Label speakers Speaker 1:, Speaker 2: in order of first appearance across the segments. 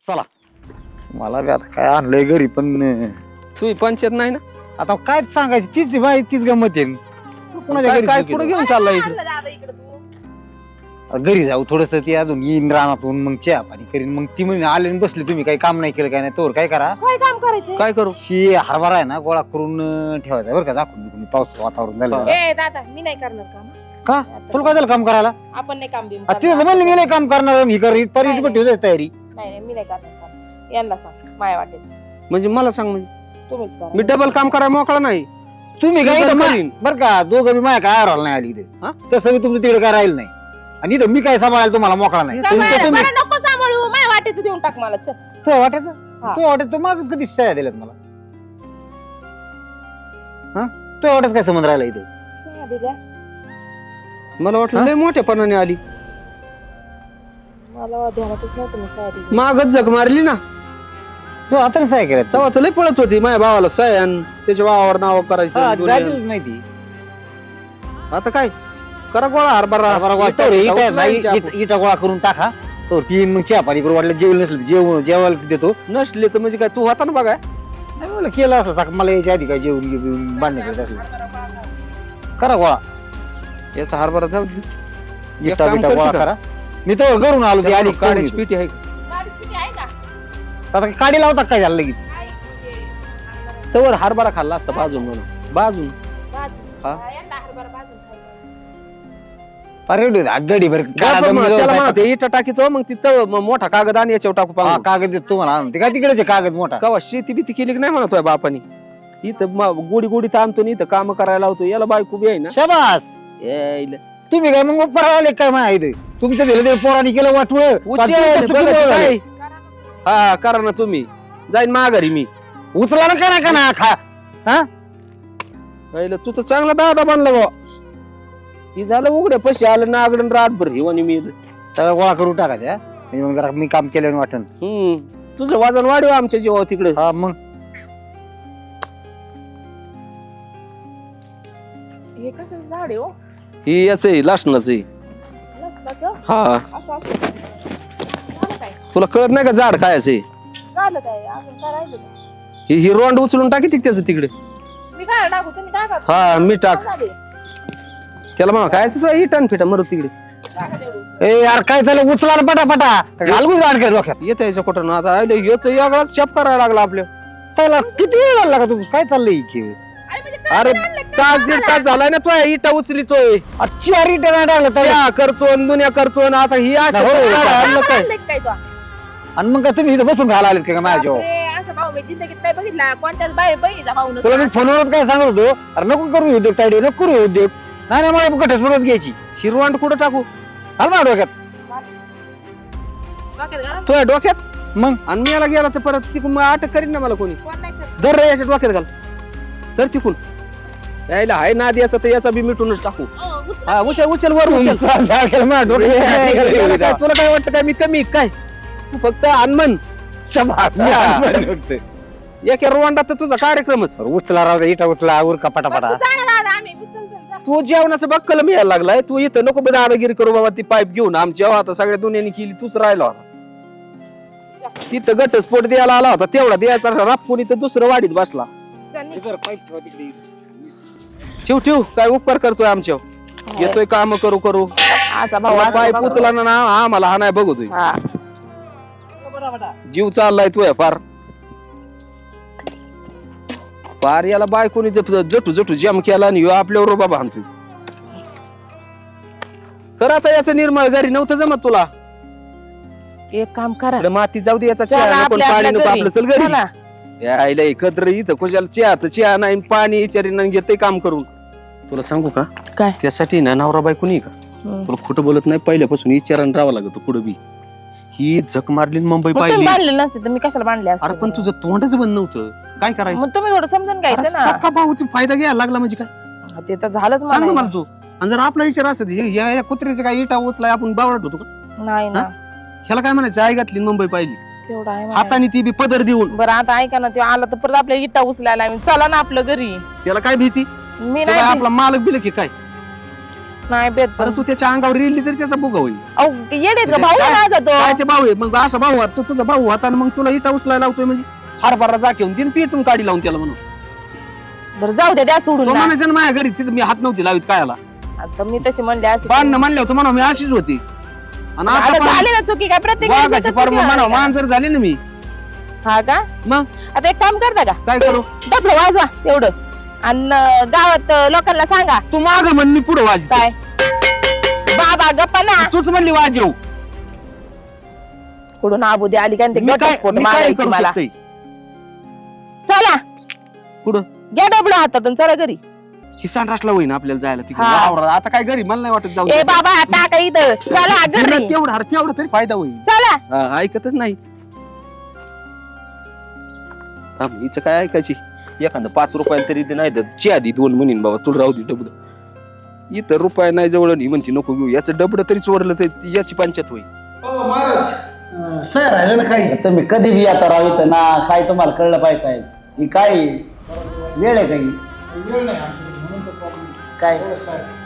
Speaker 1: चला मला बी आता काय आणलंय घरी पण
Speaker 2: तुम्ही पंचायत नाही ना
Speaker 1: आता काय सांगायची तीच बाई तीच गंमत आहे कुणाच्या घरी
Speaker 2: काय
Speaker 1: चुकी
Speaker 2: पुढे
Speaker 1: आहे?
Speaker 2: घेऊन चाललाय इथे
Speaker 3: आणलं दादा इकडं तू.
Speaker 1: घरी जाऊ थोडस ती अजून येईन रानातून मग चहा पाणी करीन मग ती म्हणे आले आणि बसले तुम्ही काही काम नाही केलं काय नाही तोवर काय करा
Speaker 3: काय काम करायचंय?
Speaker 2: काय करू
Speaker 1: शी हरभरा आहे ना गोळा करून ठेवायचा बरं का दाखवून पाऊस वातावरण झालं
Speaker 3: ए दादा मी नाही करणार काम.
Speaker 1: का तुला काय झालं काम करायला
Speaker 3: आपण नाही काम बिम
Speaker 1: तिथं म्हणलं मी नाही काम करणार ही कर
Speaker 3: नाही,
Speaker 1: पण ठेवली तयारी
Speaker 3: नाही मी नाही करणार काम. यांना सांग माया वाटेच
Speaker 2: म्हणजे मला सांग म्हणजे
Speaker 3: तुम्हीच करा.
Speaker 2: मी डबल काम करायला मोकळा नाही
Speaker 1: तुम्ही काय
Speaker 2: सुद्धा
Speaker 1: इथं
Speaker 2: करीन.
Speaker 1: बरं का दोघं बी माझ्या काय हरवलं नाही आली इथे
Speaker 2: हा?
Speaker 1: तसं बी तुमचं तिकडे काय राहील नाही आणि इथं मी काय सांभाळायला तुम्हाला मोकळा नाही
Speaker 3: सांभाळायला
Speaker 1: तुम्ही
Speaker 3: बरं नको सांभाळू माया वाटेच देऊन टाक मला चल.
Speaker 1: तो वाटायचं
Speaker 3: हा.
Speaker 1: तो वाटत तो मागच कधी शाळा दिल्यात मला हा तो वाटत काय संबंध राहिला इथं
Speaker 3: शा दे द्या.
Speaker 2: मला वाटलं लय मोठ्यापणाने आली
Speaker 3: मला ध्यानातच नव्हतं मी साडी.
Speaker 2: मागच जग मारली ना
Speaker 1: तो आता कसं आहे करायचं
Speaker 2: तेव्हा तर लय पळत होती माझ्या भावाला सयान त्याच्या भावावर नाव करायचं दुनिया.
Speaker 1: माहिती
Speaker 2: आता काय करा गोळा हरभरा
Speaker 1: इटा गोळा करून टाका तो तीन मग चहा पाणी करून वाटलं जेवण नसलं जेवायला देतो
Speaker 2: नसले तर म्हणजे काय तू होता ना बघा
Speaker 1: नाही म्हणलं केलं असं साक मला यायच्या आधी काय जेवण घेऊन बांधणे करत असलं करा गोळा
Speaker 2: याचा हरभरा जाऊ दे. एक
Speaker 1: इटा
Speaker 2: काम
Speaker 1: बिटा
Speaker 2: करते
Speaker 1: गोळा
Speaker 2: का?
Speaker 1: करा मी तो घरून आलो ती आली
Speaker 2: काढायची
Speaker 1: काढीच
Speaker 2: पिटी आहे
Speaker 3: गाडीत किती आहे का?
Speaker 1: आता काढी लावतात काय झालं लगेच
Speaker 3: आहे म्हणजे अंधारात.
Speaker 2: तवर हरभरा खाल्ला असता बाजून म्हणून बाजून
Speaker 3: भाजून.
Speaker 2: हा?
Speaker 3: हा, यांना हरभरा भाजून खायचा.
Speaker 1: अरे गडी भर
Speaker 2: त्याला म्हणा ते इटा टाकीतो मग तिथं मोठा कागद आणि याच्यावर टाकू पाहू
Speaker 1: कागद देतो तुम्हाला आणून. ते काय तिकडेच कागद मोठा
Speaker 2: कवा शेती बिती केली की नाही म्हणतोय बापानी इथं गोडी गोडी थांबतो इथं काम करायला लावतो याला बायको बी आहे ना
Speaker 1: शाबास
Speaker 2: यायला.
Speaker 1: तुम्ही काय मग परावले काय माहिती तुमचं दिलं ते पोरांनी केलं वाटवं
Speaker 2: उचल, बघा ते काय. हा करा ना तुम्ही जाईन माघारी मी
Speaker 1: उचला ना करा का ना खा हा
Speaker 2: पहिलं तू तर चांगला दादा बनला बा ही झालं उघड्या पैसे आलं ना आगडून रातभर हिवानी मी
Speaker 1: सगळं गोळा करून टाकायचा म्हणजे मग जरा मी काम केलं वाटण
Speaker 2: तुझं वजन वाढव आमच्या जीवा तिकडे
Speaker 1: हा मग
Speaker 3: हे कसं झाड आहे हो
Speaker 2: ही याच आहे लासनाच आहे
Speaker 3: लसणाचं?
Speaker 2: हा
Speaker 3: असं असं. झालं काय
Speaker 2: तुला कळत नाही का झाड खायचंय
Speaker 3: झालं काय अजून काय राहिलं का?
Speaker 2: ही रोंड उचलून टाकी त्याचं तिकडे
Speaker 3: मी काय टाकू तुम्ही टाका
Speaker 2: हा मी टाक
Speaker 3: टाका दे.
Speaker 2: त्याला म्हणा खायचं तुला इटान फिटा मरू तिकडे
Speaker 3: टाका तेवढं.
Speaker 1: ए यार काय झालं उचला ना पटापटा घालून जाण कर डोक्यात
Speaker 2: येतं याच्या कुठं ना आता आयलं येतो यागळाच चप करायला लागला आपल्या
Speaker 1: त्याला किती वेळ झाला का तू काय चाललंय इथे
Speaker 3: अरे म्हणजे काय
Speaker 2: अरे
Speaker 3: आणलं? काय
Speaker 2: तास दीड तास झालाय ना तो इटा उचलितोय
Speaker 1: चारी टना टाकलं तरी
Speaker 2: त्या करतो आणि दुनिया करतो आणि आता ही असं
Speaker 1: हो,
Speaker 2: कसं
Speaker 1: हो.
Speaker 2: आणलं काय
Speaker 3: आणलंय काय तो?
Speaker 1: आणि मग काय तुम्ही इथं बसून घाला आलेत का माझ्या
Speaker 3: बापरे, असं भाऊ मी जिंदगीत नाही बघितला कोणत्याच बहिणीचा भाऊ
Speaker 1: तुला मी फोनवर काय सांगत होतो अरे नको करू उद्योग तायडे नको करू उद्योग नाही नाही मला घटस्फोट घ्यायची
Speaker 2: हिरवांड कुठं टाकू
Speaker 1: घाल ना डोक्यात
Speaker 2: तुझ्या डोक्यात
Speaker 1: मग
Speaker 2: आणि मी याला गेला तर परत तिकून मग अटक करीन ना मला कोणी
Speaker 3: कोण नाही करत.
Speaker 2: दर रे याच्या डोक्यात घाल तर तिकून यायला हाय नाद याचा तर याचा बी मिटूनच टाकू
Speaker 3: उचला.
Speaker 2: हा उचल उचल वर उचल
Speaker 1: माझ्या
Speaker 2: तुला
Speaker 1: डोक्यात
Speaker 2: काय वाटतं काय मी कमी काय तू फक्त अनमन एक रोंडात तर तुझा कार्यक्रमच
Speaker 1: उचला राहू दे इटा उचला उरका
Speaker 3: बरं,
Speaker 1: पटापटा
Speaker 3: तू जा ना दादा, आम्ही उचलतो, जा.
Speaker 2: तू जेवणाचं बक्कल मिळायला लागलाय तू इथं नको बी दादागिरी करू बाबा ती पाईप घेऊन आमची आता सगळ्या दुनियाने केली तूच राहिला होता तिथं घटस्फोट द्यायला आला होता तेवढा द्यायचा रापून इथं दुसरं वाढीत बसला
Speaker 3: जा निघ.
Speaker 2: ठेव ठेव काय उपकार करतोय आमच्यावर येतोय काम करू करू
Speaker 3: असा भाऊ असा
Speaker 2: पाय
Speaker 3: भाऊ.
Speaker 2: पुचला ना आम्हाला हा नाही बघतोय
Speaker 3: हा.
Speaker 2: जीव चाललाय तुया फार फार याला बायकोनी जटू जटू जम केला आणि ह्यो आपल्यावर रोबा बांधतोय खरं आता याचं निर्मळ घरी नव्हतं जमत तुला
Speaker 3: एक काम करा
Speaker 2: इकडे माती जाऊ दे याचा
Speaker 3: चला,
Speaker 2: चहा नको,
Speaker 3: आपल्या-
Speaker 2: पाणी
Speaker 3: आपल्या
Speaker 2: नको
Speaker 3: घरी.
Speaker 2: आपलं चल
Speaker 3: चला.
Speaker 2: घरी यायला एकत्र इथं कुशाला चहा तर चहा नाही पाणी विचारीन घेते काम करून तुला सांगू का
Speaker 3: काय?
Speaker 2: त्यासाठी ना नवरा बायको नाही का तुला खोटं बोलत नाही पहिल्यापासून विचारायला राहावं लागत कुठं बी ही झक मारली आणि मुंबई
Speaker 3: मग तुम्ही
Speaker 2: पाहिली
Speaker 3: बांधले नसते तर मी कशाला बांधले असते
Speaker 2: अरे पण
Speaker 3: बरं?
Speaker 2: तुझं तोंडच बंद नव्हतं काय करायचं
Speaker 3: मग तुम्ही थोडं समजून
Speaker 2: अरे
Speaker 3: घ्यायचं ना
Speaker 2: सख्खा भाऊ तू फायदा घ्यायला लागला म्हणजे काय
Speaker 3: हा, ते तर झालंच
Speaker 2: सांग ना
Speaker 3: मला
Speaker 2: मला तू आणि जर आपला विचार असत या कुत्र्याचे काय इटा उचलाय आपण बावळत होतो का
Speaker 3: नाही ना
Speaker 2: ह्याला काय म्हणायचं आई घातली आणि मुंबई पाहिली
Speaker 3: तेवढं आहे मला.
Speaker 2: हाताने ती बी पदर देऊन
Speaker 3: बरं आता ऐका ना ते आला तर परत आपल्या इटा उचलायला लावीन. चला ना आपलं घरी
Speaker 2: त्याला काय भीती
Speaker 3: मी
Speaker 2: तो काय
Speaker 3: नाही
Speaker 2: आपला मालक बिलक आहे काय
Speaker 3: नाही बेत
Speaker 2: अरे तू त्याच्या अंगावर रेली तरी त्याचा बुगा होईल.
Speaker 3: अहो येडेत का भाऊ
Speaker 2: काय-
Speaker 3: माझा तो
Speaker 2: काय ते भाऊ आहे मग असा भाऊ होता तुझा भाऊ होता आणि मग तुला इटा उचलायला लावतोय म्हणजे हरभरा जा घेऊन तीन पेटून काढी लावून त्याला म्हणून
Speaker 3: बरं जाऊ द्या सोडून
Speaker 2: तो
Speaker 3: ना.
Speaker 2: म्हणायचं ना माझ्या घरी तिथं मी हात नव्हती लावित कायला
Speaker 3: आता मी तशी म्हणले असं
Speaker 2: बाण म्हणले होतं म्हणा मी अशीच होती आणि
Speaker 3: आता
Speaker 2: आता पण
Speaker 3: झाली ना चुकी काय प्रत्येक
Speaker 2: वाघाची परम म्हणा मांजर झाली ना मी
Speaker 3: हा का
Speaker 2: मग
Speaker 3: आता एक काम करता का
Speaker 2: काय करू
Speaker 3: डबलं वाजवा तेवढं आणि गावात लोकांना सांगा
Speaker 2: तू माग म्हण मी पुढे वाज
Speaker 3: काय बाबा गप्पा ना
Speaker 2: तूच म्हणली वाज येऊ
Speaker 3: कुठून आबुदी आली काय ते
Speaker 2: मी काय
Speaker 3: घटस्फोट
Speaker 2: मी काय
Speaker 3: मारायची
Speaker 2: करू
Speaker 3: मला
Speaker 2: शकतोय
Speaker 3: चला
Speaker 2: कुठं
Speaker 3: घ्या डबलं हातात आणि चला घरी
Speaker 2: ही सांड्रासला होईन आपल्याला जायला तिकडे
Speaker 3: हा.
Speaker 2: वावरात. आता काय घरी मला नाही वाटत जाऊ
Speaker 3: ए बाबा आता काय इथं चला घरी
Speaker 2: तेवढा तरी फायदा होईल
Speaker 3: चला
Speaker 2: हा, ऐकतच नाही थांब, हिचं काय ऐकायची एखादं 5 रुपयाला तरी ते नाही तर ची आधी 2 म्हणीन बाबा तुला राहू दे डबड इथं रुपया नाही जवळ नाही म्हणते नको घेऊ याचं डबड तरी चोरलं तर याची पंचायत होईल.
Speaker 4: महाराज सर राहिलं ना काही
Speaker 5: तुम्ही कधी बी आता राव इथं ना काय तुम्हाला कळलं पाहिजे साहेब ही काय वेळ आहे काही
Speaker 4: वेळ नाही आमच्याकडे म्हणून तर problem.
Speaker 5: काय
Speaker 4: एवढं साहेब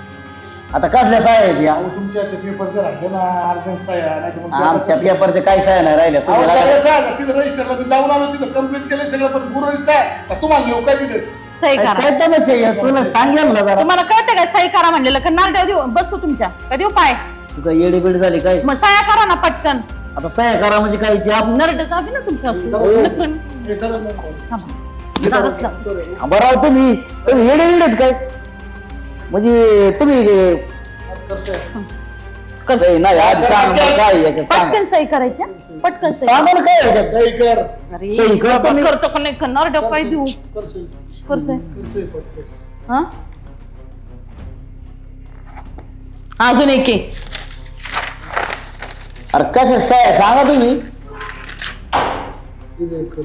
Speaker 5: आता कसल्या साय आहेत या
Speaker 4: अहो, तुमच्या ते पेपरचं राहिलं ना अर्जंट साया नाही तर मग
Speaker 5: आमच्या पेपरचे काय साय नाही राहिल्या
Speaker 4: अहो,
Speaker 5: तुम्ही
Speaker 4: सगळं
Speaker 5: राहिल्या.
Speaker 4: साया तिथं रजिस्टरला मी जाऊन आलो तिथं कंप्लीट केलं सगळं पण गुरु साया तुम्हाला नेऊ काय तिथे
Speaker 6: सही करा
Speaker 5: काय तमाशा आहे? तुला सांगेल ना जरा
Speaker 6: तुम्हाला कळतं काय सही करा म्हणलेलं का नारड्या देऊ बसतो तुमच्या का देऊ पाय
Speaker 5: तू काय येडीबीड झाली काय
Speaker 6: मग सह्या करा ना पटकन
Speaker 5: आता सह्या करा म्हणजे काय ते आपण
Speaker 6: नरड जावी ना तुमचं असं.
Speaker 5: हो.
Speaker 6: नखरं.
Speaker 4: हे खरंच नाही.
Speaker 6: थांबा. दारच लाव.
Speaker 5: बरं राव तुम्ही येडीबीड आहेत काय म्हणजे तुम्ही
Speaker 4: तर साहेब,
Speaker 5: कसं आहे नाही आधी सांग मला काय आहे याच्यात सांग
Speaker 6: पटकन सही करायची हा? पटकन सही
Speaker 5: सांगा ना काय आहे याच्यात
Speaker 4: सही कर
Speaker 6: अरे,
Speaker 5: सही करतो मी.
Speaker 6: करतो का नाही नरड्या पाय देऊ
Speaker 4: कर सही
Speaker 6: कर सही
Speaker 4: कर सही पटकन.
Speaker 6: हा अजून एक आहे.
Speaker 5: अरे कशा साय सांगा तुम्ही
Speaker 4: इथे एक कर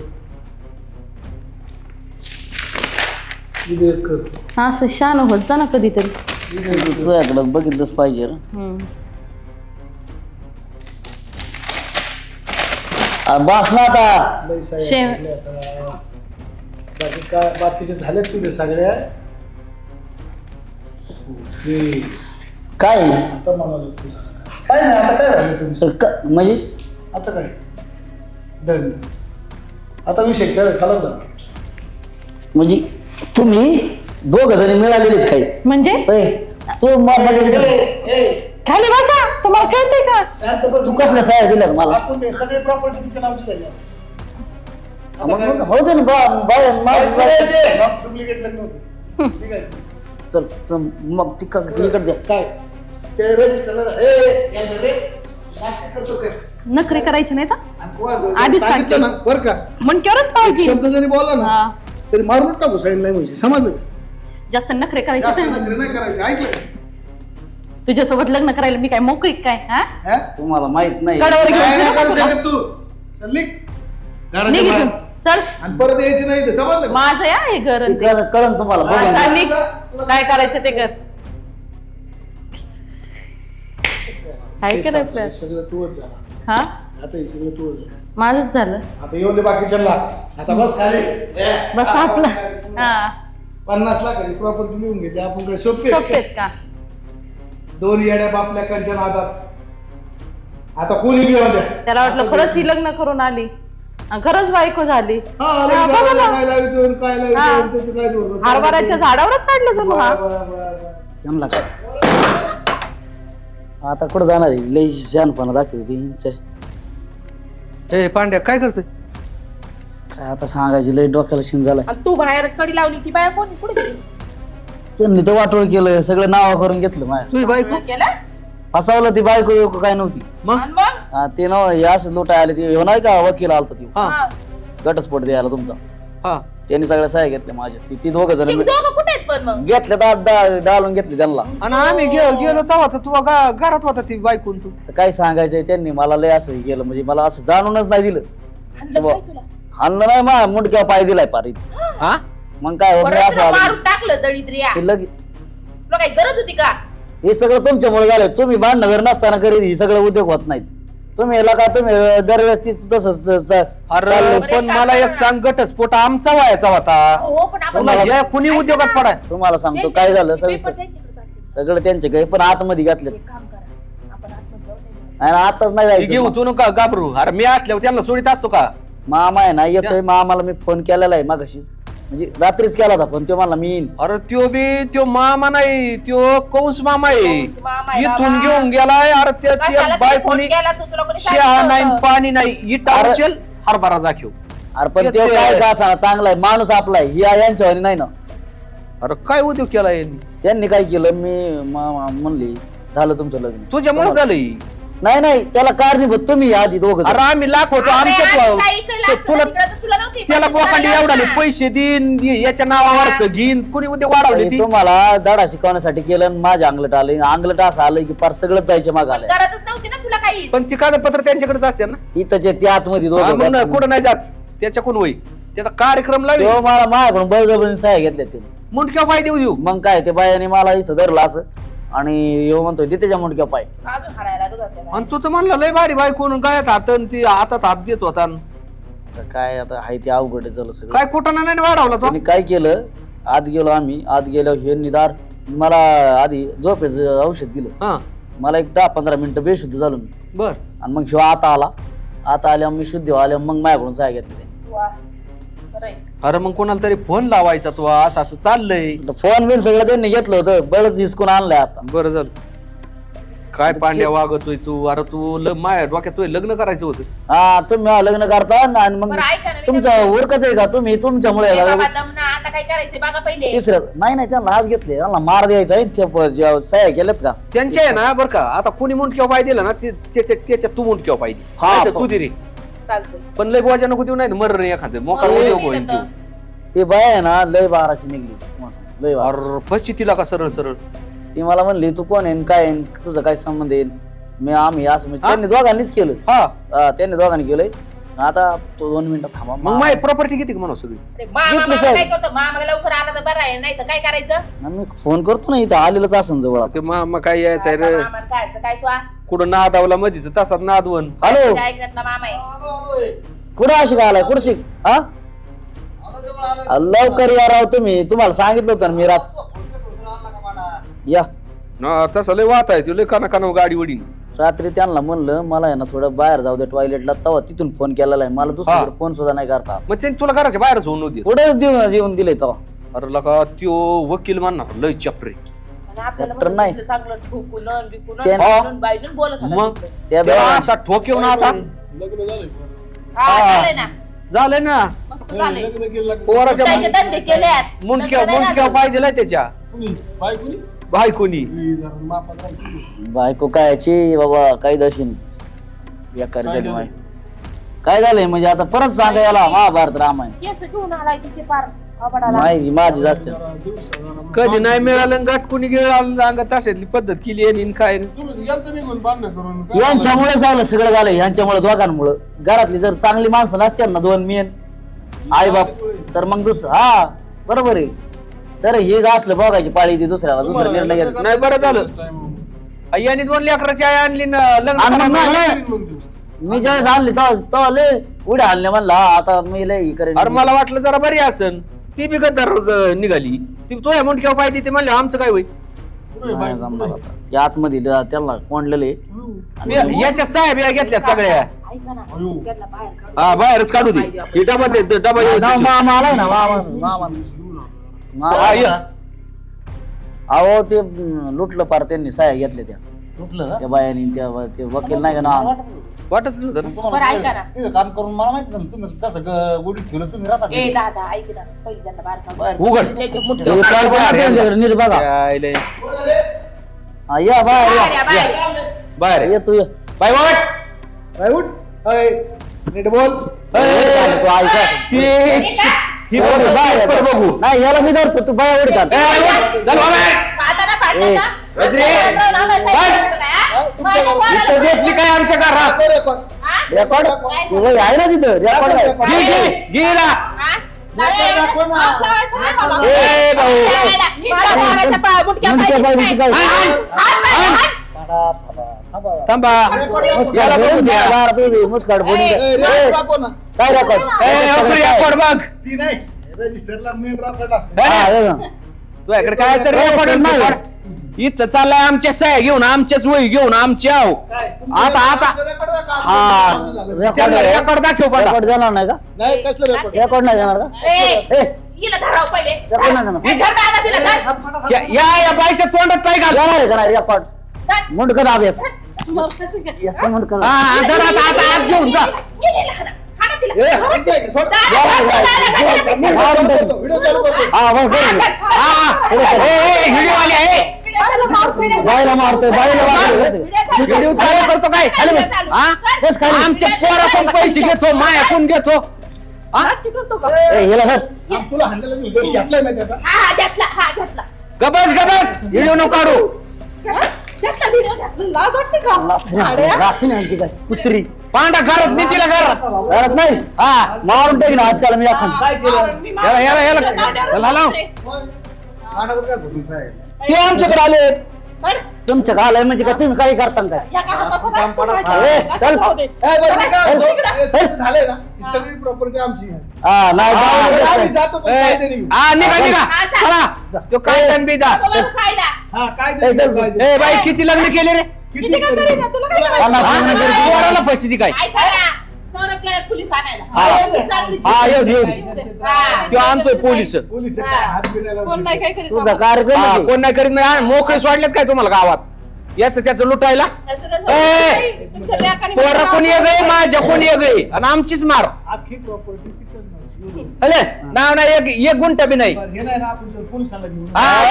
Speaker 4: इथे एक कर
Speaker 6: हा असं शान होत जा ना कधीतरी
Speaker 5: तुझ्याकडे बघितलंच पाहिजे रे.
Speaker 6: हम्म.
Speaker 5: बस ना आता
Speaker 4: लई साया
Speaker 6: शेव-
Speaker 4: पडल्या आता. बाकी काय बाकीचे झालेत तिथे सगळ्या हे,
Speaker 5: काय
Speaker 4: आता मला झोप लागली. काय नाही आता काय राहिलं तुमचं
Speaker 5: म्हणजे
Speaker 4: आता काय दंड आता विषय खेळ खाला जा
Speaker 5: म्हणजे तुम्ही दोघ जणी मिळालेलीत काही
Speaker 6: म्हणजे
Speaker 5: होय. तू म्हणजे
Speaker 6: खाली बसा तुम्हाला कळतंय का
Speaker 4: शांत बस.
Speaker 5: तू कसल्या साया दिल्या मला
Speaker 4: आपण ते सगळे प्रॉपर्टी तिच्या नावची झाली
Speaker 5: मग हो दे ना
Speaker 4: डुप्लिकेट लग्न होतं ठीक आहे
Speaker 5: चल मग ती इकडे द्या
Speaker 4: काय ते रजिस्टरला
Speaker 6: नखरे करायचे नाही तर आधीच
Speaker 4: सांगितलं ना बरं का
Speaker 6: मनक्यावरच पाव की
Speaker 4: शब्द जरी बोलला ना
Speaker 6: हा.
Speaker 4: तरी मारून टाकू साईड नाही म्हणजे समजलं का?
Speaker 6: जास्त नखरे
Speaker 4: जास्त
Speaker 6: करायचे
Speaker 4: नखरे नाही करायचे ऐकलं का?
Speaker 6: तुझ्यासोबत लग्न करायला मी काय मोकळी काय हा
Speaker 4: हा?
Speaker 5: तुम्हाला माहित नाही
Speaker 6: गडावर
Speaker 4: काय नाही करू
Speaker 6: घेऊन
Speaker 4: शकत तू चल निघ. घराच्या
Speaker 6: निघ इथून.
Speaker 4: बाहेर.
Speaker 6: चल
Speaker 4: आणि परत यायची नाही ते समजलं का?
Speaker 6: माझं या हे घर
Speaker 5: ते कळण तुम्हाला बघून
Speaker 6: आता
Speaker 5: घ्या.
Speaker 6: निघ. काय करायचं ते कर काय करायचं
Speaker 4: सगळं तूच झाला
Speaker 6: हा
Speaker 4: आता हे सगळं तूच झालं.
Speaker 6: माझंच झालं
Speaker 4: आता येऊ दे बाकीच्यांना आता बस खाली
Speaker 6: बस आपलं हा
Speaker 4: 50 लाखाची प्रॉपर्टी लिहून घेते आपण काय सोपे
Speaker 6: सोपतेत का
Speaker 4: 2 येड्या बापल्या कंच्या नादात आता कोणी बी येऊ द्या
Speaker 6: त्याला वाटलं खरंच ही लग्न करून आली आणि खरंच बायको झाली
Speaker 4: हा,
Speaker 6: हा,
Speaker 4: लग्न
Speaker 6: बघा
Speaker 4: झालं,
Speaker 6: ना.
Speaker 4: काय लावितो आणि काय लावितो
Speaker 6: हा.
Speaker 4: आणि त्याचं काय धोरण.
Speaker 6: हरभऱ्याच्या झाडावरच चढलं जणू हा
Speaker 4: बरं, बरं, बरं.
Speaker 5: जमला काय आता कुठं जाणार आहे लई शहाणपणा दाखवते
Speaker 2: ए पांड्या काय करतोय
Speaker 5: काय आता सांगायची लई डोक्याला शिन झालाय
Speaker 3: आणि तू बाहेर कडी लावली ती बाया कोणी कुठे गेली
Speaker 5: त्यांनी तर वाटोळ केलं सगळं नाव करून घेतलं माझ्या
Speaker 2: तुझी बायको
Speaker 3: केलं
Speaker 5: फसावलं ती बायको बियको काय नव्हती
Speaker 2: मग
Speaker 3: आणि मग
Speaker 5: हा, ते नाव हे असं लुटाय आले ते ह्यो नाही का वकील आलता ती
Speaker 2: हा
Speaker 3: हा.
Speaker 5: घटस्फोट द्यायला तुमचा
Speaker 2: हा
Speaker 5: त्यांनी सगळ्या सह्या घेतल्या माझ्या ती दोघं जण
Speaker 3: ती दोघं कुठे आहेत पण मग
Speaker 5: घेतल्या डालून घेतली त्यांना
Speaker 2: आणि आम्ही गेलो तेव्हा तर तू घरात होता ती बायकून तू
Speaker 5: तर काय सांगायचंय त्यांनी मला लय असं हे केलं म्हणजे मला असं जाणूनच नाही दिलं
Speaker 3: हाणलं काय तुला
Speaker 5: हाणलं नाही मा मुंडक्या पाय दिलाय पार इथे
Speaker 2: हा
Speaker 5: मग काय हो, मी
Speaker 3: परत
Speaker 5: असं
Speaker 3: तुला
Speaker 5: आलो.
Speaker 3: मारून टाकलं दळिद्रिया
Speaker 5: हे लगे
Speaker 3: तुला काही गरज होती का
Speaker 5: हे सगळं तुमच्यामुळे झालंय तुम्ही भांडणं जर नसताना करीत हे सगळं उद्योग होत नाहीत तुम्ही याला का तुम्ही दरवेळेस तीच तसंच
Speaker 2: अरे
Speaker 5: चाललंय.
Speaker 2: पण मला एक सांग घटस्फोट आमचा व्हायचा होता
Speaker 3: हो पण आपण
Speaker 2: तुला हे कुणी उद्योगात पडाय
Speaker 5: तुम्हाला सांगतो काय झालं
Speaker 3: पेपर
Speaker 5: सविस्तर
Speaker 3: त्यांच्याकडेच असतील.
Speaker 5: सगळं त्यांचे काही पण आतमध्ये घातले.
Speaker 3: एक काम करा, आपण आतमध्ये जाऊ त्यांच्या.
Speaker 5: नाही ना, आताच नाही
Speaker 2: ती घेऊ
Speaker 5: जायचं.
Speaker 2: तू नका घाबरू. अरे मी असल्यावर त्यांना सोडित असतो का?
Speaker 5: मामा आहे ना येतोय, मामाला मी फोन केलेला आहे मागाशीच, म्हणजे रात्रीच केला होता फोन. तो म्हणला मी येईन.
Speaker 2: अरे त्यो मामा नाही, त्यो कंस मामा आहे.
Speaker 3: कंस मामा आहे
Speaker 2: इथून
Speaker 3: बाबा.
Speaker 2: घेऊन गेलाय. अरे
Speaker 3: कशाला
Speaker 2: त्या
Speaker 3: तू
Speaker 2: बायकोनी
Speaker 3: फोन केला तू? तुला कोणी
Speaker 2: चहा
Speaker 3: सांगितलं
Speaker 2: नाही
Speaker 3: होतं?
Speaker 2: पाणी नाही, इटा
Speaker 5: अरे-
Speaker 2: उचल हरभरा जाखीव.
Speaker 5: अरे पण
Speaker 2: येतोय.
Speaker 5: तो काय का असा चांगला आहे माणूस, आपला आहे. ही यांच्यावानी नाही ना.
Speaker 2: अरे काय उद्योग केला यांनी?
Speaker 5: त्यांनी काय केलं, मी मामा म्हणली झालं तुमचं लग्न.
Speaker 2: तुझ्यामुळे झालंय.
Speaker 5: नाही नाही, त्याला कारणीभूत तुम्ही आधी दोघं.
Speaker 2: अरे आम्ही लाख होतो
Speaker 3: अरे, आम्ही
Speaker 2: आमच्या
Speaker 3: काही केलं असतं
Speaker 2: तुला
Speaker 3: तिकडं तर तुला नव्हती.
Speaker 2: त्याला
Speaker 3: पण
Speaker 2: बोकांडी
Speaker 3: तुला
Speaker 2: एवढाले
Speaker 3: लागलं.
Speaker 2: पैसे देईन, याच्या नावावरच घेईन, कुणी उद्या वाढवले ती.
Speaker 5: तुम्हाला धडा शिकवण्यासाठी केलं आणि माझ्या अंगलट आलं. अंगलट असं आलं की फार सगळंच जायचे माग आलं.
Speaker 3: गरजच नव्हती ना तुला काही.
Speaker 2: पण ती कागदपत्र त्यांच्याकडेच असते ना.
Speaker 5: इथं ते आतमध्ये
Speaker 2: हा, मग
Speaker 5: दोघं.
Speaker 2: कुठं नाही जात त्याच्याकडून होई. त्याचा कार्यक्रम लावी
Speaker 5: तो मला माझ्याकडून बळजबरीने सह्या घेतल्या ते.
Speaker 2: मुंडक्या पाय देऊ
Speaker 5: मग काय ते बायाने मला इथं धरलं असं आणि येऊ म्हणतोय ते त्याच्या मुंडक्या पाय.
Speaker 3: अजून हाणायला लागत होत्या.
Speaker 2: आणि तुझं म्हणलं लय भारी बायकोन काय हात ती हातात हात देत होता.
Speaker 5: आता काय आता आहे ते अवघड आहे झालं सगळं.
Speaker 2: काय कुठं नाही वाढवला तो.
Speaker 5: त्यांनी काय केलं, आत गेलो आम्ही. आत गेलो हे निदार मला आधी झोपेचं औषध दिलं.
Speaker 2: हा
Speaker 5: मला एक 10-15 मिनिटं बेशुद्ध झालो मी.
Speaker 2: बर.
Speaker 5: आणि मग ह्यो आता आला. आता आल्यावर मी शुद्ध आल्यावर मग माझ्याकडून सह्या घेतल्या त्यांनी.
Speaker 3: वा, खरं आहे.
Speaker 2: अरे मग कोणाला तरी फोन लावायचा तो, असं असं चाललंय.
Speaker 5: फोन बिन सगळं त्यांनी घेतलं होतं, बळच हिसकून आणलंय आता.
Speaker 2: बरं झालं. काय पांड्या वागतोय तू. अरे तू माझ्या डोक्यात तुझं लग्न करायचं होतं.
Speaker 5: हा, तुम्ही लग्न करता ना आणि मग
Speaker 3: बरं, ऐका ना, मी
Speaker 5: तुमचं
Speaker 3: काय म्हणते?
Speaker 5: उरकत आहे का तुम्ही तुमच्यामुळे
Speaker 3: ए बाबा, दम ना, आता काय करायचंय बघा पहिले.
Speaker 5: तिसरं नाही त्यांना हात घेतले, त्यांना मार द्यायचा आहे. ते ज्या सह्या केल्यात का
Speaker 2: त्यांच्या आहे ना बरं का, आता कोणी मुंडक्या पाय दिला ना त्याच्यात तू मुंडक्या पाय दे.
Speaker 5: हा,
Speaker 2: नाही तर तू दे रे.
Speaker 3: चालतंय.
Speaker 2: पण लय बोजा नको देऊ, नाही मर रे एखादं मोका
Speaker 5: अरे,
Speaker 2: उद्योग होईल तू.
Speaker 5: ते बाय आहे ना लय बाराची निघली तुम्हाला सांगतो, लय बाराची.
Speaker 2: अरे फसची तिला का सरळ सरळ.
Speaker 5: ती मला म्हणली तू कोण आहे आणि काय आहे, तुझं काय संबंध आहे. आम्ही असं म्हणजे त्यांनी दोघांनीच केलं.
Speaker 2: हा
Speaker 5: त्यांनी दोघांनी केलंय. आता तो 2 मिनिटं थांबा.
Speaker 2: मग माझी प्रॉपर्टी किती म्हणा सगळी.
Speaker 3: अरे, मामा
Speaker 5: घेतली
Speaker 3: मामा
Speaker 5: साहेब.
Speaker 3: काय करतो? मामा लवकर आला तर बरं आहे, नाही तर काय करायचं?
Speaker 5: मी फोन करतो ना, इथं आलेलंच असं जवळ.
Speaker 2: ते मामा काय यायचंय रे.
Speaker 3: मामा कायचं काय तू आ?
Speaker 2: कुठं नादावला मध्ये तर तसाच नादवण.
Speaker 5: हॅलो,
Speaker 3: तुझ्या ऐकण्यातला मामा आहे.
Speaker 5: कुठं अशी का आलाय, कुठं शिक हा लवकर या राव तुम्ही. तुम्हाला सांगितलं होतं ना मी या
Speaker 2: तसं लय वात आहे. लय काना काना गाडी वडीन.
Speaker 5: रात्री त्यांना म्हणलं मला आहे ना थोडं बाहेर जाऊ दे टॉयलेटला, तेव्हा तिथून फोन केलेला आहे. मला दुसरीकडे फोन सुद्धा नाही करता.
Speaker 2: मग ते तुला घराच्या बाहेरच होऊन नव्हती.
Speaker 5: पुढे जेवून दिले तेव्हा.
Speaker 2: अरे लका त्यो वकील म्हणणार लय चपरे.
Speaker 3: आणि आपल्याला
Speaker 5: चॅप्टर
Speaker 3: म्हणत
Speaker 5: नाही.
Speaker 3: होतं चांगलं ठोकून अन बिकून अन
Speaker 5: त्या-
Speaker 3: बाजून बाजून बोलत होता
Speaker 2: मग
Speaker 3: तिथं.
Speaker 5: त्या
Speaker 2: त्याला
Speaker 5: दोघां-
Speaker 2: असा ठोक येऊन आता
Speaker 3: हा, झालंय ना,
Speaker 2: झालंय ना.
Speaker 3: मस्त झालंय.
Speaker 2: पोराच्या
Speaker 3: त्याचे धंदे केल्यात.
Speaker 2: मुंडक्या
Speaker 3: लग्न नाही
Speaker 2: मुंडक्या
Speaker 3: झालं.
Speaker 2: पाय दिलाय त्याच्या बायकोनी.
Speaker 5: बायको कायची बाबा, काही दशीन बेकार झाली माहिती. काय झालंय म्हणजे आता परत सांगा याला महाभारत रामायण.
Speaker 3: केस घेऊन आलाय तिचे पार थोबाडाला.
Speaker 5: नाही माझी जास्त.
Speaker 2: कधी नाही मिळालं गाठ कोणी गिळालं अंगात तशातली पद्धत केली आणि काय
Speaker 5: यांच्यामुळे झालं सगळं झालं, यांच्यामुळे दोघांमुळे. घरातली जर चांगली माणसं नसतील ना, 2 मेन आई बाप, तर मग दुसरं हा बरोबर आहे. तर हे असलं बघायची पाळी ती दुसऱ्याला, दुसरा निर्णय घ्यायचा.
Speaker 2: नाही. बरं झालं यांनी 2 लेकराची आई आणली ना लग्न
Speaker 5: आणि मग
Speaker 2: करायला.
Speaker 5: नाही, मी ज्यावेळेस आणली तेव्हा लय उड्या आणल्या म्हणला आता मी लय करेन.
Speaker 2: अरे मला वाटलं जरा बरी असन. ती बी गद्दार निघाली. ती तो या मुंडक्या पाय देते म्हणले आमचं काय होईल.
Speaker 5: नाही जमणार आता. ते आतमध्ये त्यांना कोंडलेले.
Speaker 2: याच्या साहेब या घेतल्या सगळ्या.
Speaker 3: ऐका ना, त्यांना बाहेर काढून.
Speaker 2: हा बाहेरच काढू दे. ही डबा दे, डबा व्यवस्थित ठेव.
Speaker 5: मामा आलाय ना,
Speaker 2: हा, ये.
Speaker 5: अहो ते लुटलं पार त्यांनी सह्या घेतल्या त्या त्या बायानी. ते वकील नाही का ना,
Speaker 2: वाटतच होतं ना.
Speaker 3: बरं ऐका ना,
Speaker 7: काम करून मला माहिती ना तुम्ही कसं गुढीत ठेवलं तुम्ही राहतात.
Speaker 3: ए दादा ऐक ना, पहिले त्यांना बाहेर काढून.
Speaker 2: उघड.
Speaker 3: त्याचे
Speaker 5: ते
Speaker 3: मुंडके
Speaker 5: काय कोणा त्यांच्याकडे नीट बघा.
Speaker 2: यायले.
Speaker 5: हा, या बाहेर
Speaker 3: बाहेर
Speaker 5: या.
Speaker 3: या, बाहेर या.
Speaker 2: बाहेर
Speaker 5: ये तू ये.
Speaker 2: बाय वाट.
Speaker 4: उठ नीट बोल.
Speaker 5: तू ऐका.
Speaker 3: हे का?
Speaker 2: ही पोरं बाहेर पड बघू.
Speaker 5: नाही याला मी धरतो, तू बाया उडी चाल.
Speaker 2: ए, उठ. चल बाहेर.
Speaker 3: पाहता ना, पाहता
Speaker 5: ए,
Speaker 3: ना.
Speaker 2: बद्री.
Speaker 3: ना, ना, ना, साहेब, तुला, हा? माझ्या पोराला-
Speaker 2: इथं घेतली काय आमच्या घरात.
Speaker 3: हा?
Speaker 5: रेकॉर्ड ते वय आहे ना तिथं रेकॉर्ड आहे.
Speaker 2: घे घे घे ना.
Speaker 3: हा? नाही,
Speaker 4: दाखव ना.
Speaker 3: हा, सवय, सवय बाबा.
Speaker 2: ए, भाऊ.
Speaker 3: नीट बघा, पोराच्या पाया, मुंडक्या
Speaker 5: मुंडक्या
Speaker 3: पायाची
Speaker 5: पायाची
Speaker 3: काय?
Speaker 5: काय?
Speaker 3: हात नाही, हात.
Speaker 2: थांबा.
Speaker 5: मुस्काट बोलून द्या. बारा तुम्ही मुस्काट बोलून द्या.
Speaker 4: ए, रेकॉर्ड दाखव ना.
Speaker 5: काय रेकॉर्ड?
Speaker 2: रेकॉर्ड बघ.
Speaker 4: ती नाही रजिस्टरला मेन रेकॉर्ड असते.
Speaker 5: हा, हे बघ.
Speaker 2: तुझ्याकडे काय तर रेकॉर्ड
Speaker 5: नाही.
Speaker 2: इथं चाललाय आमच्या सह्या घेऊन आमच्याच वही घेऊन आमच्या आहो आता रेकॉर्ड दाखव पडा
Speaker 5: रेकॉर्ड जाणार नाही का?
Speaker 4: नाही कसलं रेकॉर्ड
Speaker 5: रेकॉर्ड नाही जाणार का? ए,
Speaker 3: हिला धराव पहिले
Speaker 5: रेकॉर्ड नाही जाणार.
Speaker 3: हे धर दादा तिला धर.
Speaker 2: या बाईच्या तोंडात पाय घाल
Speaker 5: जाणार आहे का नाही रेकॉर्ड?
Speaker 3: धर.
Speaker 5: मुंडकं दाबेस याचं मुंडकं दाब.
Speaker 2: हा धर आता आत घेऊन जा
Speaker 3: गेलेला हाणा. हाणा तिला.
Speaker 4: ए, हाणते आहे, सोड.
Speaker 3: दादा, दादा, दादा,
Speaker 5: मारून टाक.
Speaker 4: व्हिडिओ चालू करतो.
Speaker 5: हा, बरं, बरं.
Speaker 2: व्हिडिओ आले
Speaker 5: बाईला मारतोय बाईला मारतोय.
Speaker 2: व्हिडिओ चालू करतो काय
Speaker 5: खाली बस.
Speaker 2: हा?
Speaker 5: बस खाली.
Speaker 2: आमच्या पोरातून पैसे घेतो मायाकून घेतो हा?
Speaker 5: ए, हिला धर.
Speaker 4: तुला हाणलेला मी व्हिडिओ घेतलाय ना त्याचा.
Speaker 3: हा घेतला हा घेतला
Speaker 2: गबस व्हिडिओ नको काढू
Speaker 3: घेतला व्हिडिओ घेतला लाज वाटते का
Speaker 5: रात्री नाही आणखी काय कुत्री
Speaker 2: पांढरा घरात मी तिला घरात
Speaker 5: घरात नाही हा मारून टाक ना आजच्याला मी आपण
Speaker 4: काय केलं?
Speaker 2: याला लाव.
Speaker 5: ते आमच्याकडे आले तुमच्याकडे आलंय म्हणजे का तुम्ही काही करता काय ए, चल.
Speaker 4: ए, बरं, मी काय म्हणतो, त्याचं झालंय ना ही सगळी प्रॉपर्टी आमची आहे.
Speaker 5: हा नाही
Speaker 4: आम्ही
Speaker 5: जाऊ
Speaker 4: जातो पण कायदे नाही.
Speaker 2: हा निघा निघा चला तो काय दंबी दा
Speaker 3: कायदा
Speaker 4: हा काय
Speaker 5: ए, चल.
Speaker 2: ए बाई किती लग्न केले रे
Speaker 4: किती तरी.
Speaker 2: पोराला पैसे दी काय
Speaker 3: ऐका ना सौरभ गेला पोलीस आणायला
Speaker 2: हा येऊ तो आणतोय पोलीस
Speaker 4: पोलीस आहे, काय हात बिनाला
Speaker 6: कोण नाही काय करीत
Speaker 5: तुझा कार्यक्रम
Speaker 2: हा,
Speaker 5: आहे.
Speaker 2: कोण नाही करीत नाही मोकळे सोडलेत काय तुम्हाला गावात याच त्याच लुटायला पोरा कोणी गय माझ्या कोणी गय आणि आमचीच मार
Speaker 4: अख्खी प्रॉपर्टी तिच्याच नावाची.
Speaker 2: अरे नाव नाही एक गुंटा बी नाही
Speaker 4: बरं, हे नाही ना आपण चल पोलिसाला घेऊन.
Speaker 2: हा,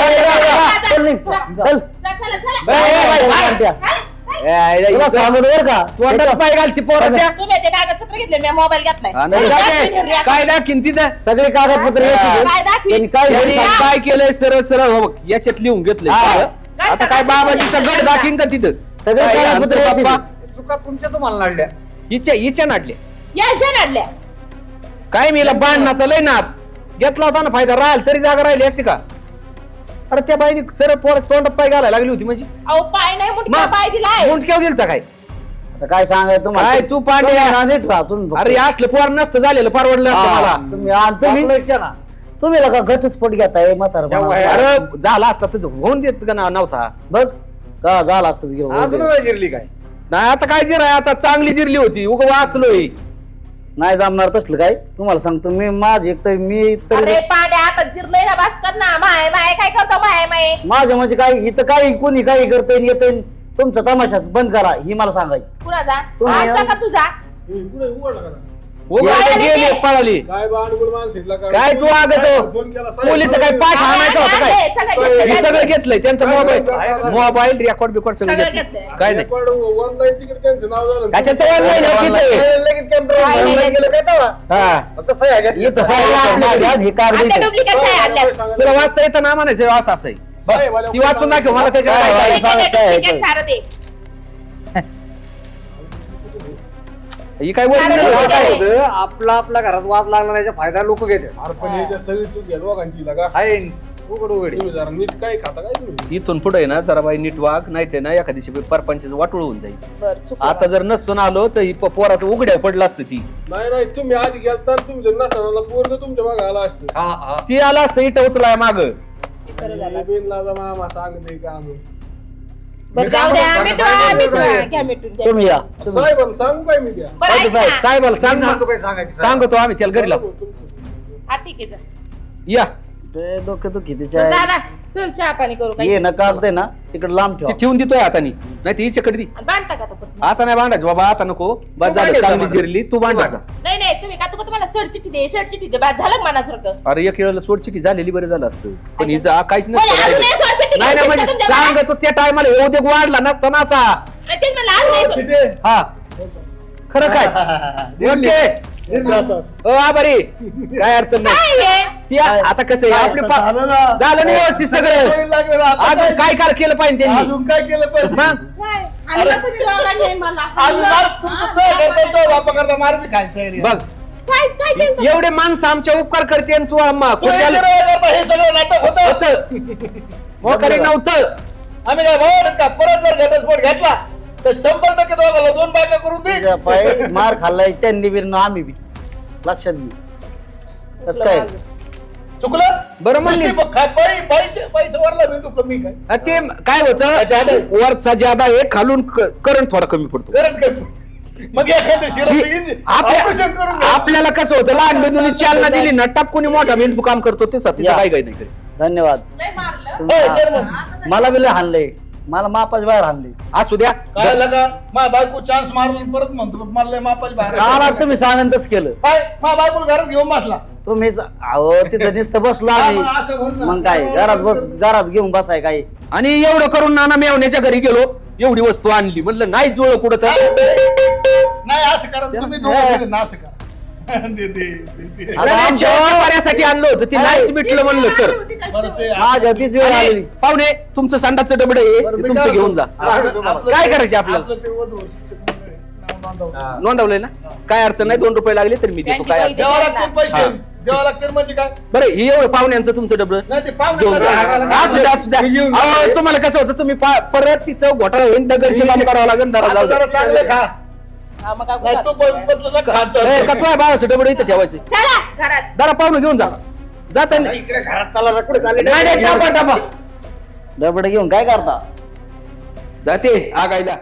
Speaker 5: चल निघ. चल. तुला सांगून बरं का
Speaker 2: तोंडात पाय घालती पोराच्या
Speaker 3: तुम्ही ते कागदपत्र घेतले मी मोबाईल घेतलाय
Speaker 2: काय दाखीन तिथं
Speaker 5: सगळी कागदपत्र
Speaker 2: हा.
Speaker 5: याची.
Speaker 3: काय दाखवी?
Speaker 5: त्यांनी काय
Speaker 2: त्यांनी
Speaker 5: झालं?
Speaker 2: काय केलंय सरळ सरळ हो बघ, याच्यात लिहून घेतलंय
Speaker 5: हा.
Speaker 2: सगळं. आता काय बाबाजी सगळं दाखीन का तिथं
Speaker 5: सगळे
Speaker 2: काय
Speaker 5: कागदपत्र
Speaker 2: आमचं
Speaker 5: याची.
Speaker 2: बाप्पा
Speaker 7: चुका तुमच्या तुम्हाला नडल्या
Speaker 2: हिच्या नाटले
Speaker 3: या जनाडल्या
Speaker 2: काय मी बांधण्याचा लय नाद घेतला होता ना फायदा राहिल तरी जागा राहिली असती का अरे त्या बाईने सरळ पोर तोंडात पाय घालायला लागली होती म्हणजे
Speaker 3: अहो पाय नाही मुंडका पाय दिलाय
Speaker 2: मुंडक्यावर गेलता काय
Speaker 5: आता काय सांगायचं तुम्हाला
Speaker 2: काय तू पांडे?
Speaker 5: तुम्ही नीट राहा तुम्ही फक्त.
Speaker 2: अरे असलं पोर नसतं झालेलं परवडलं असतं
Speaker 5: हा,
Speaker 2: मला
Speaker 5: तुम्ही ना तुम्ही लका घटस्फोट घेताय म्हातारा
Speaker 2: अरे झाला असता तर होऊन देत का नव्हता
Speaker 5: बघ का झाला असत
Speaker 7: जिरली काय
Speaker 2: नाही आता काय जिराय आता चांगली जिरली होती उग वाचलोय
Speaker 5: नाही जमणार तसलं काय तुम्हाला सांगतो मी माझी एक तर मी तर
Speaker 3: अरे पाड्या आता जिरलंय ना बास कर ना माय माय काय करतो माय माय
Speaker 5: माझं म्हणजे काय इथं काही कोणी काही करतंय येतंय तुमचा तमाशा बंद करा ही मला सांगायची
Speaker 3: कुणाचा
Speaker 5: तुम्ही-
Speaker 3: आमचा का तुझा
Speaker 2: गेली पळाली
Speaker 4: काय बाणगुड माणसाला
Speaker 2: काय तू आगतो पोलीस काय पाठ आणायचं होतं काय
Speaker 3: सगळं
Speaker 2: हे सगळं घेतलंय त्यांचा मोबाईल रेकॉर्ड बिकॉर्ड सगळं
Speaker 3: सगळं
Speaker 2: घेतलं
Speaker 3: घेतलंय.
Speaker 2: काय नाही
Speaker 4: ऑनलाईन तिकडे त्यांचं नाव झालं.
Speaker 2: त्याच्यात online आहे तिथे.
Speaker 7: लगेच कॅम्प्युटर
Speaker 3: नाही.
Speaker 7: गेलं काय तेव्हा
Speaker 2: हा.
Speaker 7: फक्त सह्या घेतल्या.
Speaker 5: इथं सगळं आपलं ध्यान हे कागद
Speaker 3: आता
Speaker 5: इथं.
Speaker 3: डुप्लिकेट काय आणल्या
Speaker 2: तुला वाचता येतं ना म्हणायचं असं असं आहे. बघ, ती वाचून दाखव मला त्याच्यावर काय
Speaker 5: काय-
Speaker 2: काय-
Speaker 3: डुप्लिकेट सारं ते
Speaker 2: ही काय वरील
Speaker 3: अरे,
Speaker 2: नाही.
Speaker 7: काय होतं आपला आपल्या घरात वाद लागला नाही फायदा लोक घेतात
Speaker 4: अरे पण याच्या सगळी चूक आहे दोघांची लगा.
Speaker 7: आहे उघड उघड
Speaker 4: तुम्ही जरा नीट काय खाता काय तुम्ही?
Speaker 2: इथून पुढे ना जरा बाई नीट वाग नाही ते ना एखाद्या दिवशी परपंचाचं वाटोळ होऊन जाईल
Speaker 3: बरं चुकलं.
Speaker 2: आता जर नसतो ना आलो तर ही पोराचं उघड्या पडलं असतं ती
Speaker 4: नाही तुम्ही आधी गेलता आणि तुमच्या नसताना पोरग तुमच्या मागे आला असतं.
Speaker 7: हा हा
Speaker 2: ती आला असतं इट उचलाय माग
Speaker 3: बरं झालं.
Speaker 4: बिनलाजा मामा सांगते काम.
Speaker 3: बरं जाऊ द्या मिटवा घ्या मिटून घ्या.
Speaker 5: तुम्ही या
Speaker 4: साहेबांना सांगू काय मी द्या?
Speaker 3: बरं ऐक ना.
Speaker 2: साहेबाला सांग
Speaker 7: सांगतो काय सांगायचं
Speaker 2: सांगतो आम्ही त्याला घरी लावू
Speaker 3: हा ठीक आहे जा.
Speaker 2: या
Speaker 5: ते डोकं तू किती
Speaker 3: चल दादा चल चहा पाणी करू
Speaker 5: ये
Speaker 3: काय
Speaker 5: ना काढते ना तिकडे लांब
Speaker 2: ती
Speaker 5: ठेवा
Speaker 2: ठेवून देतोय हातानी नाही ती हिच्याकडे दी
Speaker 3: बांधता का तो पण?
Speaker 2: आता नाही बांधायचं बाबा आता नको बस झालं
Speaker 7: बांधायचं
Speaker 2: चांगली
Speaker 7: मला.
Speaker 2: जिरली तू बांधायचा
Speaker 3: नाही नाही तुम्ही का तुका तुम्हाला सड चिठ्ठी दे शर्ट चिठ्ठी दे बाद झालं का मनासारखं
Speaker 2: अरे एक वेळेला सोडचिटी झालेली बरं झालं असतं पण हिचं काहीच
Speaker 3: कोणी अजून
Speaker 2: नसतं
Speaker 3: नाही सोड चिठ्ठी
Speaker 2: नाही नाही
Speaker 3: घेतली
Speaker 2: म्हणजे
Speaker 3: का तुमच्या
Speaker 2: सांग तो त्या टायमाला येऊ दे वाढला नसता ना आता
Speaker 3: नाही, तेच म्हणलं, आज नाही सोड.
Speaker 4: तिथे
Speaker 2: हा खरं काय ओके आभारी काय अडचण नाही
Speaker 3: काय आहे?
Speaker 2: ती आता कसं आहे आपले
Speaker 4: झालं ना.
Speaker 2: झालं ना व्यवस्थित सगळं
Speaker 4: सोयी लागलं ना. आता
Speaker 2: अजून काय काय केलं पाहिजे त्यांनी
Speaker 4: अजून काय केलं पाहिजे?
Speaker 2: मग
Speaker 6: काय? आणि मग तुम्ही रागात नाही मला.
Speaker 4: आम्ही मार तुमचं तो करतो, तो बापा करता मार बी खायची तयारी आहे.
Speaker 2: बघ
Speaker 3: काय काय केलं?
Speaker 2: एवढे माणसं आमच्या उपकार करते आणि तू आम्हा
Speaker 4: तू हे
Speaker 2: खुशाल
Speaker 4: सगळं करता, हे सगळं नाटक होतं.
Speaker 2: होतं मोकारी नव्हतं
Speaker 4: आम्ही काय भाऊ का परत जर घटस्फोट घेतला तर 100% दोघाला 2 बायका करून दे.
Speaker 5: तुझ्या पाय मार खाल्लाय त्यांनी बी ना आम्ही बी लक्षात घे कसं काय
Speaker 4: चुकलं
Speaker 2: बरं म्हणली
Speaker 4: पायीचं वरला बिंदू कमी काय
Speaker 2: ते काय होतं वरचा ज्यादा आहे खालून करंट थोडा कमी पडतो
Speaker 4: करंट काय मग एखाद्या शिराचं ऑपरेशन करून घ्या.
Speaker 2: आपल्याला कसं होतं लहान बिंदूनी चालना दिली ना टापकुनी मोठा मेंदू काम करतो ते सध्या
Speaker 5: या.
Speaker 2: काय काय नाही करीत.
Speaker 5: धन्यवाद
Speaker 6: लय मारलं
Speaker 5: तुम्ही-
Speaker 4: हो, चेअरमन.
Speaker 5: मला बी लय हाणलंय मला मापाच बाहेर हाणले
Speaker 2: असू द्या
Speaker 4: काय लगा मा बायको चान्स मारला आणि परत म्हणतो मला लय मापाच बाहेर
Speaker 5: काला तुम्ही सांगतच केलं
Speaker 4: काय मा बायको घरात घेऊन बसला
Speaker 5: तुम्ही अहो तिथं नुसतं बसलो
Speaker 4: हा,
Speaker 5: आम्ही
Speaker 4: मग असं म्हण ना.
Speaker 5: मग काय घरात घेऊन बसाय काय
Speaker 2: आणि एवढं करून नाना मेवण्याच्या घरी गेलो एवढी वस्तू आणली म्हणलं नाही जुळ कुठं तर
Speaker 4: नाही असं करा तुम्ही दोघं ना असं करा दे.
Speaker 5: आता आमच्या-
Speaker 2: शेवटच्या आणलं होतं ते नाहीच भेटलं म्हणलं तर
Speaker 4: बरं ते
Speaker 5: माझ्या तीच वेळ
Speaker 2: आणि
Speaker 5: आलेली
Speaker 2: पाहुणे तुमचं संडाचं डबड आहे
Speaker 4: बरं,
Speaker 2: ते
Speaker 4: मी
Speaker 2: तुमचं
Speaker 4: काय
Speaker 2: घेऊन जा
Speaker 4: आपलं-
Speaker 2: काय करायचं आपल्याला
Speaker 4: आपलं ते वधूवरचं मंडळ आहे. नाव नोंदवलं.
Speaker 2: नोंदवलंय ना काय अडचण नाही 2 रुपये लागले तर मी देतो काय अडचण
Speaker 4: द्यावं लागतील पैसे
Speaker 2: हा.
Speaker 4: द्यावं लागतील म्हणजे काय
Speaker 2: बरं हे एवढं पाहुण्यांचं तुमचं डबड
Speaker 4: नाही ते पाहुणे
Speaker 2: घेऊन जा.
Speaker 4: करा.
Speaker 2: असू द्या, असू द्या. अहो, तुम्हाला कसं होतं तुम्ही परत तिथं घोटाळा होईल दगडशी काम करावं लागेल जरा
Speaker 4: आता
Speaker 2: जाऊ द्या.
Speaker 4: जरा चांगलं खा
Speaker 3: हा, मग काय
Speaker 4: नाही
Speaker 3: गुजरात?
Speaker 4: तू बदलला खायचं
Speaker 2: ए, का तुझ्या बाळाचं डबड इथं ठेवायचे
Speaker 3: चला घरात
Speaker 2: जरा पाहुणे घेऊन जा जाता
Speaker 7: इकडे घरात त्याला कुठे चालले
Speaker 2: नाही नाही, टापा टापा
Speaker 5: डबड घेऊन काय करता
Speaker 2: जाते आगायला